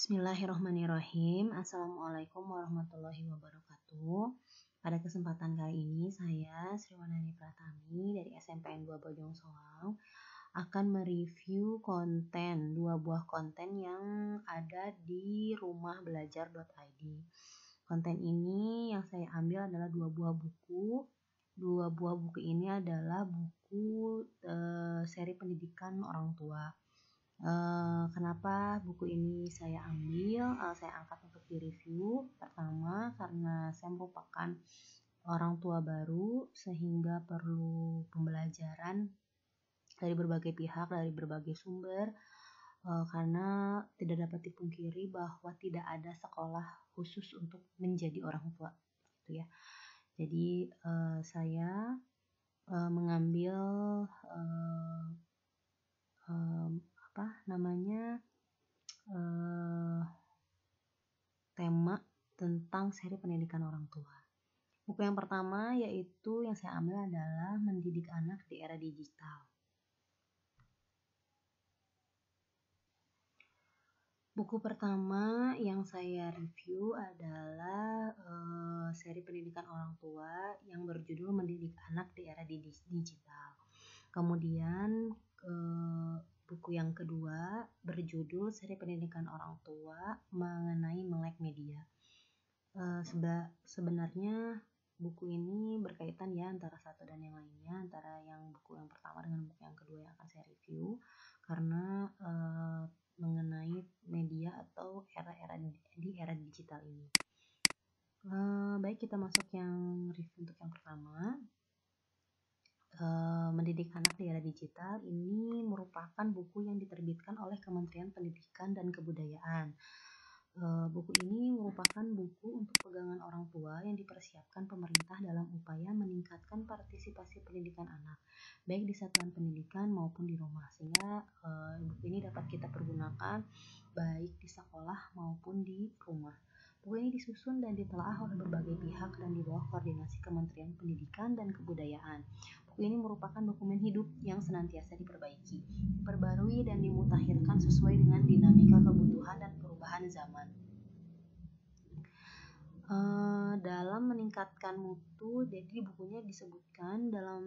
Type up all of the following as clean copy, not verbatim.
Bismillahirrahmanirrahim. Assalamualaikum warahmatullahi wabarakatuh. Pada kesempatan kali ini saya Sriwandani Pratami dari SMPN 2 Bojong Soang akan mereview dua buah konten yang ada di rumahbelajar.id. Konten ini yang saya ambil adalah dua buah buku. Dua buah buku ini adalah buku seri pendidikan orang tua. Kenapa buku ini saya ambil, saya angkat untuk direview? Pertama, karena saya merupakan orang tua baru sehingga perlu pembelajaran dari berbagai pihak, dari berbagai sumber, karena tidak dapat dipungkiri bahwa tidak ada sekolah khusus untuk menjadi orang tua, gitu ya. Jadi saya mengambil tema tentang seri pendidikan orang tua. Buku yang pertama yaitu yang saya ambil adalah Mendidik Anak di Era Digital. Buku pertama yang saya review adalah seri pendidikan orang tua yang berjudul Mendidik Anak di Era Digital. Kemudian buku yang kedua berjudul Seri Pendidikan Orang Tua mengenai melek media. Sebenarnya buku ini berkaitan ya antara satu dan yang lainnya, antara yang buku yang pertama dengan buku yang kedua yang akan saya review, karena mengenai media atau era-era di era digital ini. Baik, kita masuk yang review untuk yang pertama. Mendidik Anak di Era Digital ini merupakan buku yang diterbitkan oleh Kementerian Pendidikan dan Kebudayaan. Buku ini merupakan buku untuk pegangan orang tua yang dipersiapkan pemerintah dalam upaya meningkatkan partisipasi pendidikan anak, baik di satuan pendidikan maupun di rumah, sehingga buku ini dapat kita pergunakan baik di sekolah maupun di rumah. Buku ini disusun dan ditelaah oleh berbagai pihak dan di bawah koordinasi Kementerian Pendidikan dan Kebudayaan. Buku ini merupakan dokumen hidup yang senantiasa diperbaiki, diperbarui, dan dimutakhirkan sesuai dengan dinamika kebutuhan dan perubahan zaman. Dalam meningkatkan mutu, jadi bukunya disebutkan dalam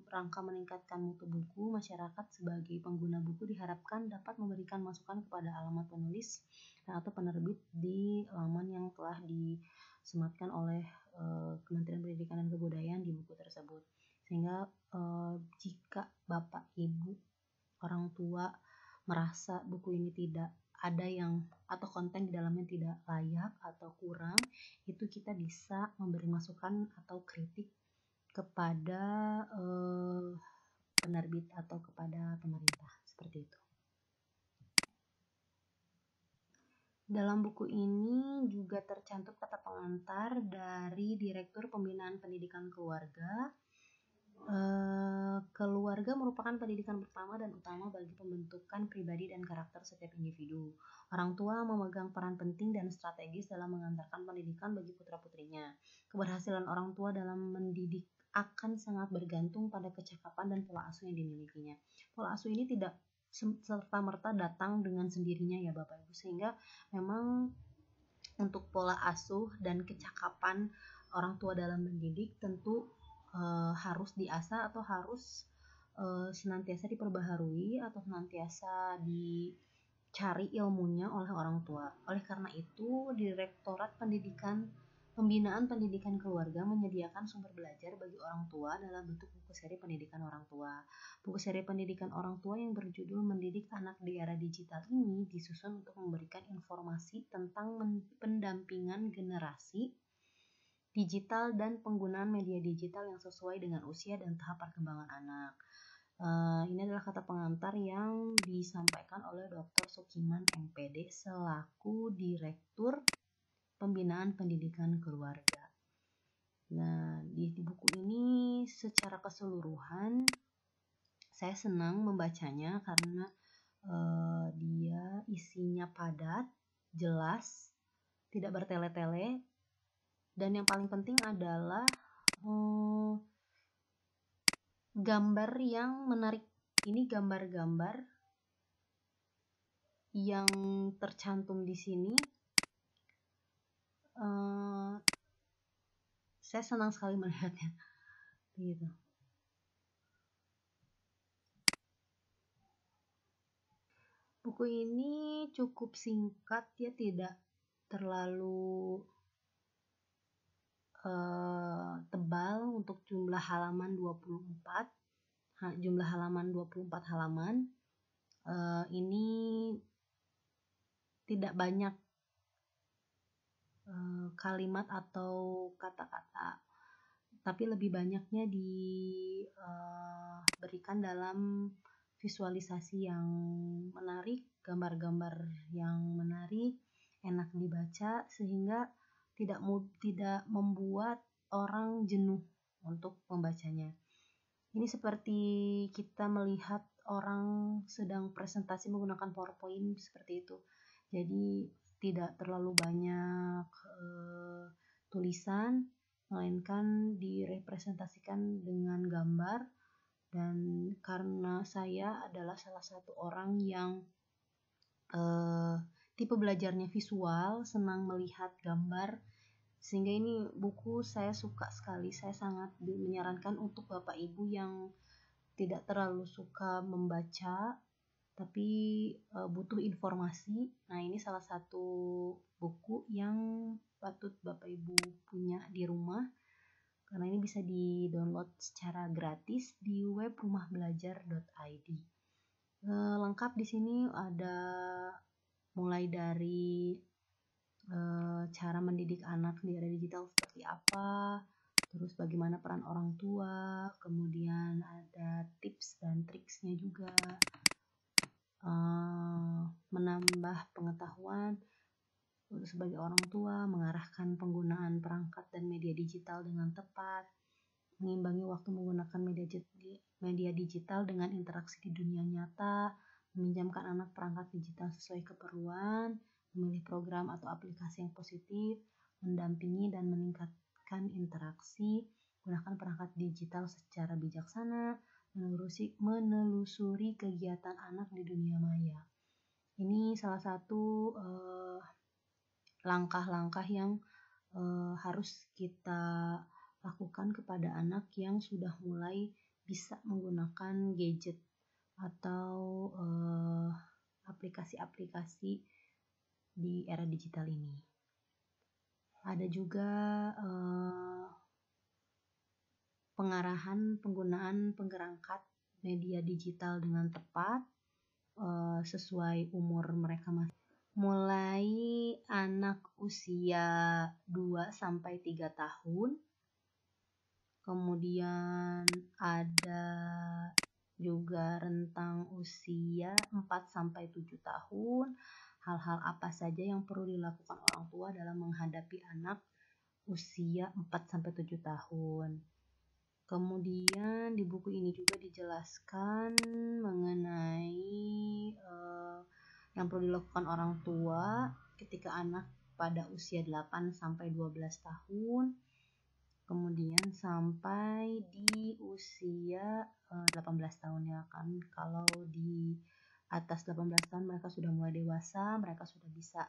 rangka meningkatkan mutu buku, masyarakat sebagai pengguna buku diharapkan dapat memberikan masukan kepada alamat penulis atau penerbit di laman yang telah disematkan oleh Kementerian Pendidikan dan Kebudayaan di buku tersebut. Sehingga jika Bapak Ibu orang tua merasa buku ini tidak ada yang atau konten di dalamnya tidak layak atau kurang, itu kita bisa memberi masukan atau kritik kepada penerbit atau kepada pemerintah, seperti itu. Dalam buku ini juga tercantum kata pengantar dari Direktur Pembinaan Pendidikan Keluarga. Keluarga merupakan pendidikan pertama dan utama bagi pembentukan pribadi dan karakter setiap individu. Orang tua memegang peran penting dan strategis dalam mengantarkan pendidikan bagi putra-putrinya. Keberhasilan orang tua dalam mendidik akan sangat bergantung pada kecakapan dan pola asuh yang dimilikinya. Pola asuh ini tidak serta-merta datang dengan sendirinya ya Bapak Ibu, sehingga memang untuk pola asuh dan kecakapan orang tua dalam mendidik tentu harus diasah atau harus senantiasa diperbaharui atau senantiasa dicari ilmunya oleh orang tua. Oleh karena itu, Direktorat Pembinaan Pendidikan Keluarga menyediakan sumber belajar bagi orang tua dalam bentuk buku seri pendidikan orang tua. Buku seri pendidikan orang tua yang berjudul Mendidik Anak di Era Digital ini disusun untuk memberikan informasi tentang pendampingan generasi digital dan penggunaan media digital yang sesuai dengan usia dan tahap perkembangan anak. Ini adalah kata pengantar yang disampaikan oleh Dr. Sukiman MPD selaku Direktur Pembinaan Pendidikan Keluarga. Nah, di buku ini secara keseluruhan saya senang membacanya karena dia isinya padat, jelas, tidak bertele-tele, dan yang paling penting adalah gambar yang menarik. Ini gambar-gambar yang tercantum di sini saya senang sekali melihatnya gitu. Buku ini cukup singkat, ya, tidak terlalu tebal untuk jumlah halaman 24. Jumlah halaman 24 halaman. Ini tidak banyak kalimat atau kata-kata, tapi lebih banyaknya diberikan dalam visualisasi yang menarik, gambar-gambar yang menarik, enak dibaca, sehingga tidak membuat orang jenuh untuk membacanya. Ini seperti kita melihat orang sedang presentasi menggunakan PowerPoint, seperti itu. Jadi tidak terlalu banyak tulisan, melainkan direpresentasikan dengan gambar. Dan karena saya adalah salah satu orang yang tipe belajarnya visual, senang melihat gambar, sehingga ini buku saya suka sekali. Saya sangat menyarankan untuk Bapak Ibu yang tidak terlalu suka membaca tapi butuh informasi. Nah, ini salah satu buku yang patut Bapak Ibu punya di rumah, karena ini bisa di-download secara gratis di web rumahbelajar.id. Lengkap di sini ada mulai dari cara mendidik anak di era digital seperti apa, terus bagaimana peran orang tua, kemudian ada tips dan triksnya juga, menambah pengetahuan sebagai orang tua, mengarahkan penggunaan perangkat dan media digital dengan tepat, mengimbangi waktu menggunakan media digital dengan interaksi di dunia nyata, meminjamkan anak perangkat digital sesuai keperluan, memilih program atau aplikasi yang positif, mendampingi dan meningkatkan interaksi, gunakan perangkat digital secara bijaksana, menelusuri kegiatan anak di dunia maya. Ini salah satu langkah-langkah yang harus kita lakukan kepada anak yang sudah mulai bisa menggunakan gadget atau aplikasi-aplikasi di era digital ini. Ada juga pengarahan penggunaan perangkat media digital dengan tepat sesuai umur mereka masing-masing. Mulai anak usia 2-3 tahun, kemudian ada juga rentang usia 4-7 tahun. Hal-hal apa saja yang perlu dilakukan orang tua dalam menghadapi anak usia 4-7 tahun. Kemudian di buku ini juga dijelaskan mengenai yang perlu dilakukan orang tua ketika anak pada usia 8-12 tahun, kemudian sampai di usia 18 tahun, ya kan. Kalau di atas 18 tahun mereka sudah mulai dewasa, mereka sudah bisa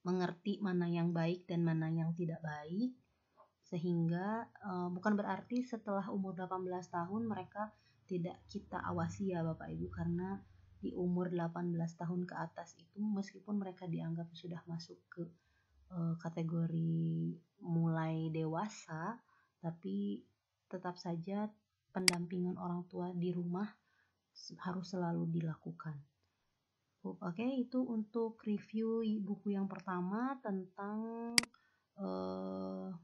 mengerti mana yang baik dan mana yang tidak baik, sehingga bukan berarti setelah umur 18 tahun mereka tidak kita awasi, ya Bapak Ibu, karena di umur 18 tahun ke atas itu meskipun mereka dianggap sudah masuk ke kategori mulai dewasa, tapi tetap saja pendampingan orang tua di rumah harus selalu dilakukan. Oke, itu untuk review buku yang pertama tentang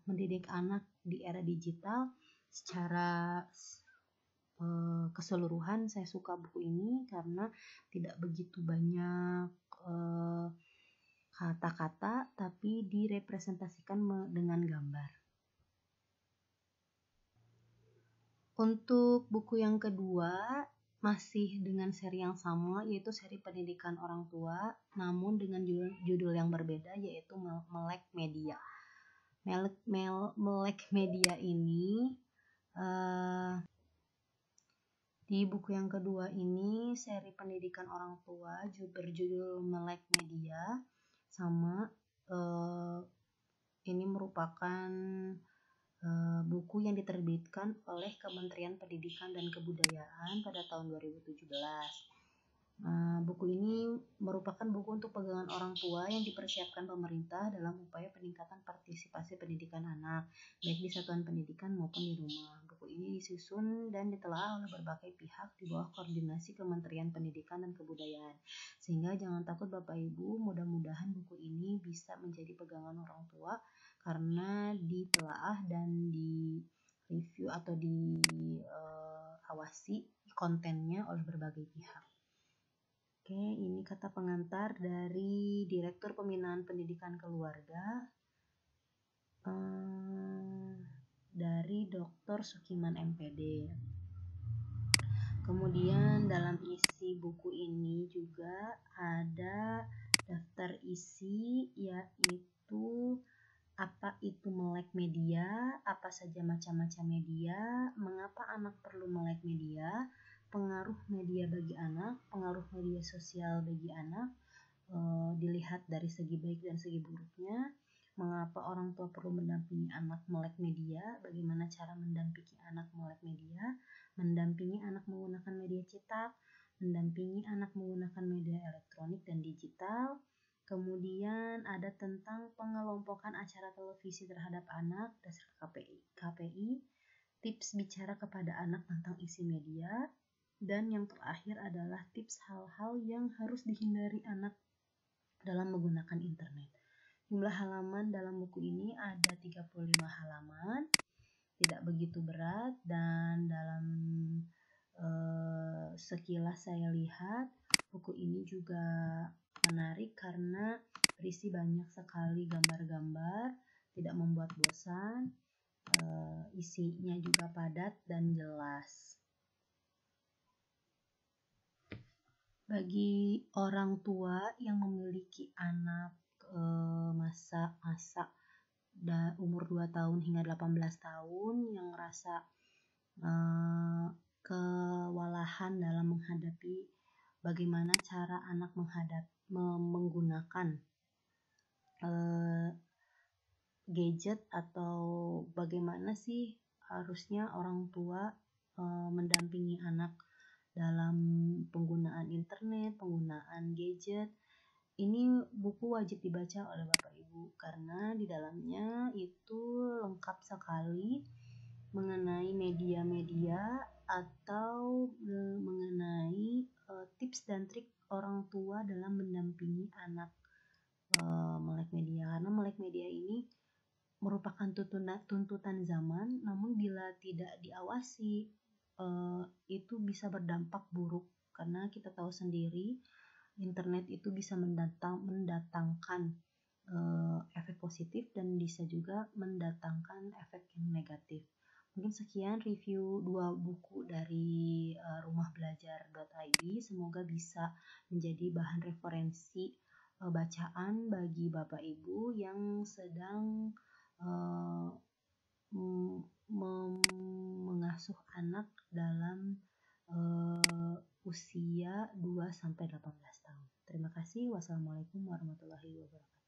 mendidik anak di era digital. Secara keseluruhan saya suka buku ini karena tidak begitu banyak kata-kata, tapi direpresentasikan dengan gambar. Untuk buku yang kedua masih dengan seri yang sama, yaitu seri pendidikan orang tua, namun dengan judul yang berbeda, yaitu Melek Media. Melek Media ini Di buku yang kedua ini, seri pendidikan orang tua berjudul Melek Media, sama ini merupakan buku yang diterbitkan oleh Kementerian Pendidikan dan Kebudayaan pada tahun 2017. Buku ini merupakan buku untuk pegangan orang tua yang dipersiapkan pemerintah dalam upaya peningkatan partisipasi pendidikan anak, baik di satuan pendidikan maupun di rumah. Buku ini disusun dan ditelaah oleh berbagai pihak di bawah koordinasi Kementerian Pendidikan dan Kebudayaan. Sehingga jangan takut Bapak Ibu, mudah-mudahan buku ini bisa menjadi pegangan orang tua karena ditelaah dan di review atau diawasi kontennya oleh berbagai pihak. Oke, ini kata pengantar dari Direktur Pembinaan Pendidikan Keluarga dari Dr. Sukiman MPD. Kemudian dalam isi buku ini juga ada daftar isi, yaitu apa itu melek media, apa saja macam-macam media, mengapa anak perlu melek media, pengaruh media bagi anak, pengaruh media sosial bagi anak, dilihat dari segi baik dan segi buruknya, mengapa orang tua perlu mendampingi anak melek media, bagaimana cara mendampingi anak melek media, mendampingi anak menggunakan media cetak, mendampingi anak menggunakan media elektronik dan digital. Kemudian ada tentang pengelompokan acara televisi terhadap anak dasar KPI, tips bicara kepada anak tentang isi media, dan yang terakhir adalah tips hal-hal yang harus dihindari anak dalam menggunakan internet. Jumlah halaman dalam buku ini ada 35 halaman, tidak begitu berat, dan dalam sekilas saya lihat buku ini juga menarik karena berisi banyak sekali gambar-gambar, tidak membuat bosan, isinya juga padat dan jelas. Bagi orang tua yang memiliki anak masa umur 2 tahun hingga 18 tahun yang merasa kewalahan dalam menghadapi bagaimana cara anak menggunakan gadget, atau bagaimana sih harusnya orang tua mendampingi anak dalam penggunaan internet, penggunaan gadget. Ini buku wajib dibaca oleh Bapak Ibu karena di dalamnya itu lengkap sekali mengenai media-media atau mengenai tips dan trik orang tua dalam mendampingi anak melek media. Karena melek media ini merupakan tuntutan zaman, namun bila tidak diawasi itu bisa berdampak buruk karena kita tahu sendiri internet itu bisa mendatangkan efek positif dan bisa juga mendatangkan efek yang negatif. Mungkin sekian review 2 buku dari rumaHbelajar.id. Semoga bisa menjadi bahan referensi bacaan bagi Bapak Ibu yang sedang mengasuh anak dalam usia 2-18 tahun. Terima kasih. Wassalamualaikum warahmatullahi wabarakatuh.